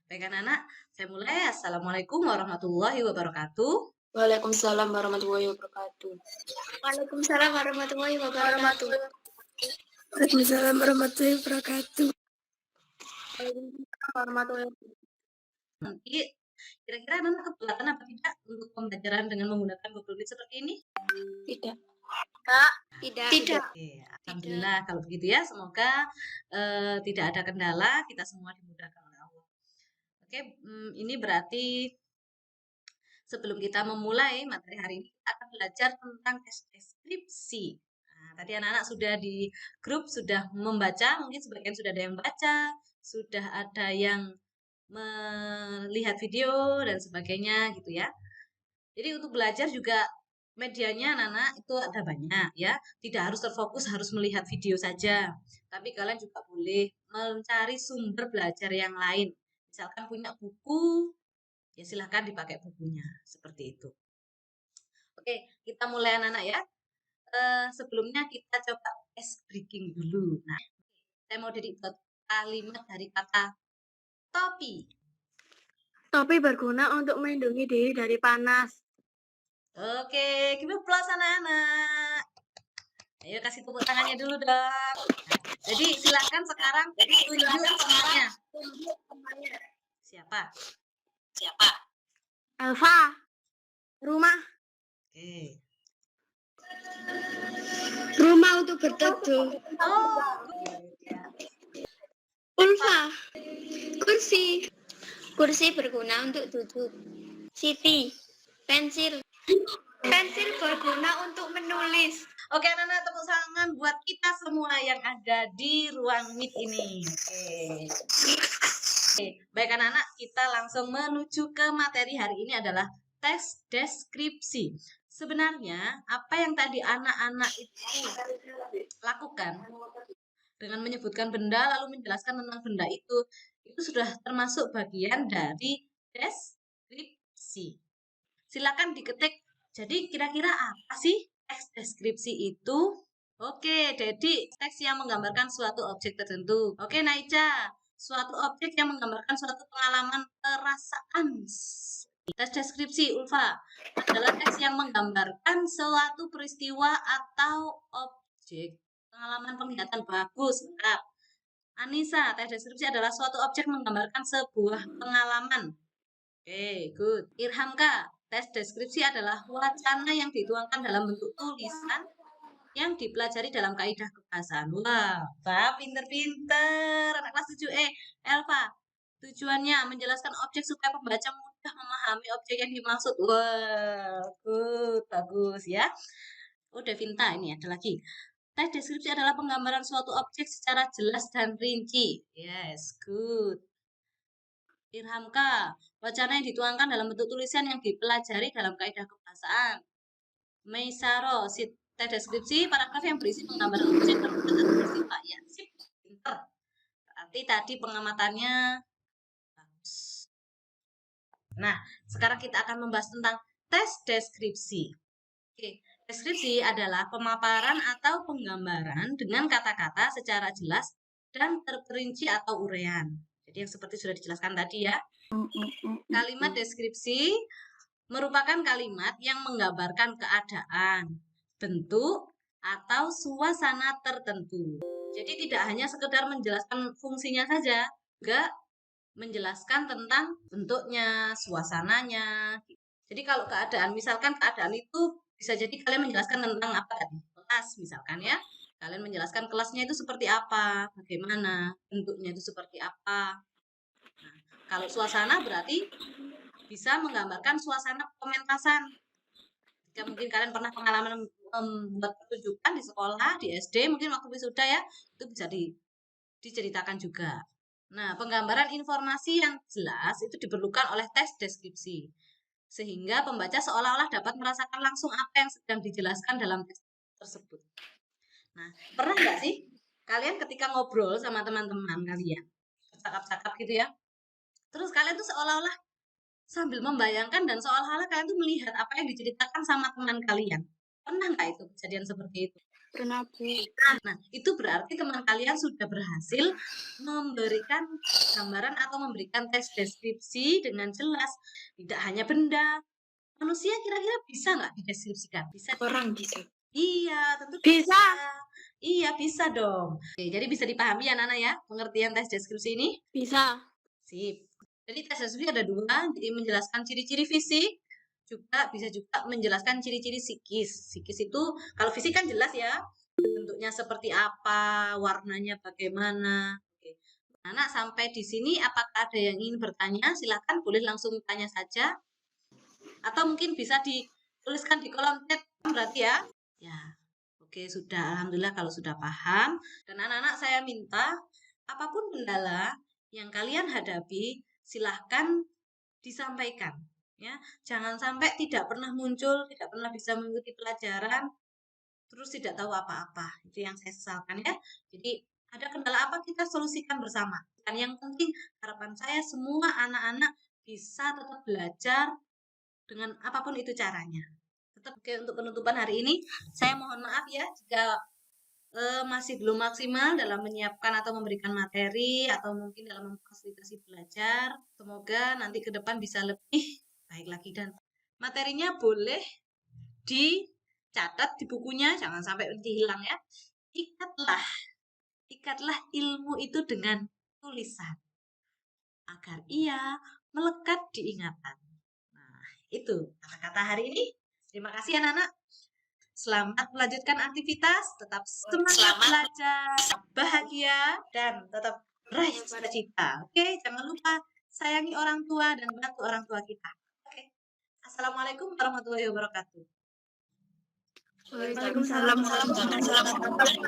Baik anak-anak, saya mulai. Assalamualaikum warahmatullahi wabarakatuh. Waalaikumsalam warahmatullahi wabarakatuh. Waalaikumsalam warahmatullahi wabarakatuh. Waalaikumsalam warahmatullahi wabarakatuh. Waalaikumsalam warahmatullahi wabarakatuh. Nanti kira-kira anak-anak keberatan apa tidak untuk pembelajaran dengan menggunakan Google Meet seperti ini? Tidak. Tidak. Oke, alhamdulillah kalau begitu ya. Semoga tidak ada kendala, kita semua dimudahkan oleh Allah. Oke, ini berarti sebelum kita memulai materi hari ini, kita akan belajar tentang tes deskripsi. Nah, tadi anak-anak sudah di grup sudah membaca, mungkin sebagian sudah ada yang baca, sudah ada yang melihat video dan sebagainya gitu ya. Jadi untuk belajar juga medianya anak-anak itu ada banyak ya. Tidak harus terfokus harus melihat video saja. Tapi kalian juga boleh mencari sumber belajar yang lain. Misalkan punya buku, ya silahkan dipakai bukunya. Seperti itu. Oke, kita mulai anak-anak ya. Sebelumnya kita coba ice breaking dulu. Nah, saya mau jadi kalimat dari kata topi. Topi berguna untuk melindungi diri dari panas. Oke, give applause anak-anak. Ayo kasih tepuk tangannya dulu dong. Nah, jadi silakan sekarang tunjuk semuanya. Siapa? Elva, rumah. Oke. Rumah untuk berteduh. Oh, Ulfa, kursi. Kursi berguna untuk duduk. Siti, pensil. Pensil berguna untuk menulis. oke anak-anak, tepuk tangan buat kita semua yang ada di ruang Meet ini. Oke, baik anak-anak, kita langsung menuju ke materi hari ini adalah tes deskripsi. Sebenarnya apa yang tadi anak-anak itu lakukan dengan menyebutkan benda lalu menjelaskan tentang benda itu sudah termasuk bagian dari deskripsi. Silakan diketik. Jadi kira-kira apa sih teks deskripsi itu? Oke, jadi teks yang menggambarkan suatu objek tertentu. Oke, Naica, suatu objek yang menggambarkan suatu pengalaman perasaan. Tes deskripsi, Ulfa, adalah teks yang menggambarkan suatu peristiwa atau objek. Pengalaman penglihatan bagus, lengkap. Anissa, tes deskripsi adalah suatu objek menggambarkan sebuah pengalaman. Oke, good. Irhamka, tes deskripsi adalah wacana yang dituangkan dalam bentuk tulisan yang dipelajari dalam kaidah kebahasaan. Wah, pinter-pinter. Anak kelas 7E. Elva, tujuannya menjelaskan objek supaya pembaca mudah memahami objek yang dimaksud. Wah, good, bagus ya. Oh, Devinta, ini ada lagi. Tes deskripsi adalah penggambaran suatu objek secara jelas dan rinci. Yes, good. Irhamka, wacana yang dituangkan dalam bentuk tulisan yang dipelajari dalam kaidah kebahasaan. Meisaro, tes deskripsi paragraf yang berisi penggambaran objek tempat atau peristiwa. Ya, sip, pinter. Berarti tadi pengamatannya bagus. Nah, sekarang kita akan membahas tentang tes deskripsi. Oke, deskripsi adalah pemaparan atau penggambaran dengan kata-kata secara jelas dan terperinci atau urean. Jadi yang seperti sudah dijelaskan tadi ya. Kalimat deskripsi merupakan kalimat yang menggambarkan keadaan, bentuk, atau suasana tertentu. Jadi tidak hanya sekedar menjelaskan fungsinya saja, juga menjelaskan tentang bentuknya, suasananya. Jadi kalau keadaan, misalkan keadaan itu bisa jadi kalian menjelaskan tentang apa tadi? Kelas misalkan ya. Kalian menjelaskan kelasnya itu seperti apa, bagaimana, bentuknya itu seperti apa. Nah, kalau suasana berarti bisa menggambarkan suasana pementasan. Jika mungkin kalian pernah pengalaman membuat pertunjukan di sekolah, di SD, mungkin waktu wisuda ya, itu bisa diceritakan juga. Nah, penggambaran informasi yang jelas itu diperlukan oleh tes deskripsi. Sehingga pembaca seolah-olah dapat merasakan langsung apa yang sedang dijelaskan dalam teks tersebut. Nah, pernah nggak sih kalian ketika ngobrol sama teman-teman kalian, cakap-cakap gitu ya, terus kalian tuh seolah-olah sambil membayangkan dan seolah-olah kalian tuh melihat apa yang diceritakan sama teman kalian. Pernah nggak itu kejadian seperti itu? Pernah, Bu. Nah, itu berarti teman kalian sudah berhasil memberikan gambaran atau memberikan teks deskripsi dengan jelas. Tidak hanya benda, manusia kira-kira bisa nggak dideskripsikan? Bisa. Orang bisa. Iya, tentu Bisa. Iya, bisa dong. Oke, jadi bisa dipahami ya, Nana ya, pengertian teks deskripsi ini? Bisa. Sip. Jadi tes deskripsi ada dua, jadi menjelaskan ciri-ciri fisik, bisa juga menjelaskan ciri-ciri psikis. Psikis itu, kalau fisik kan jelas ya, bentuknya seperti apa, warnanya bagaimana. Oke. Nana sampai di sini apakah ada yang ingin bertanya? Silakan, boleh langsung tanya saja. Atau mungkin bisa dituliskan di kolom chat, berarti ya. Ya, oke, sudah. Alhamdulillah kalau sudah paham. Dan anak-anak saya minta, apapun kendala yang kalian hadapi, silahkan disampaikan. Ya, jangan sampai tidak pernah muncul, tidak pernah bisa mengikuti pelajaran, terus tidak tahu apa-apa. Itu yang saya sesalkan ya. Jadi ada kendala apa kita solusikan bersama. Dan yang penting harapan saya semua anak-anak bisa tetap belajar dengan apapun itu caranya. Tetap oke, untuk penutupan hari ini saya mohon maaf ya jika masih belum maksimal dalam menyiapkan atau memberikan materi atau mungkin dalam memfasilitasi belajar. Semoga nanti ke depan bisa lebih baik lagi dan materinya boleh dicatat di bukunya, jangan sampai nanti hilang ya. Ikatlah ilmu itu dengan tulisan agar ia melekat di ingatan. Nah, itu kata-kata hari ini. Terima kasih anak-anak. Selamat melanjutkan aktivitas, tetap semangat belajar, bahagia, dan tetap raih cita-cita. Oke, jangan lupa sayangi orang tua dan bantu orang tua kita. Oke. Assalamualaikum warahmatullahi wabarakatuh. Waalaikumsalam warahmatullahi wabarakatuh.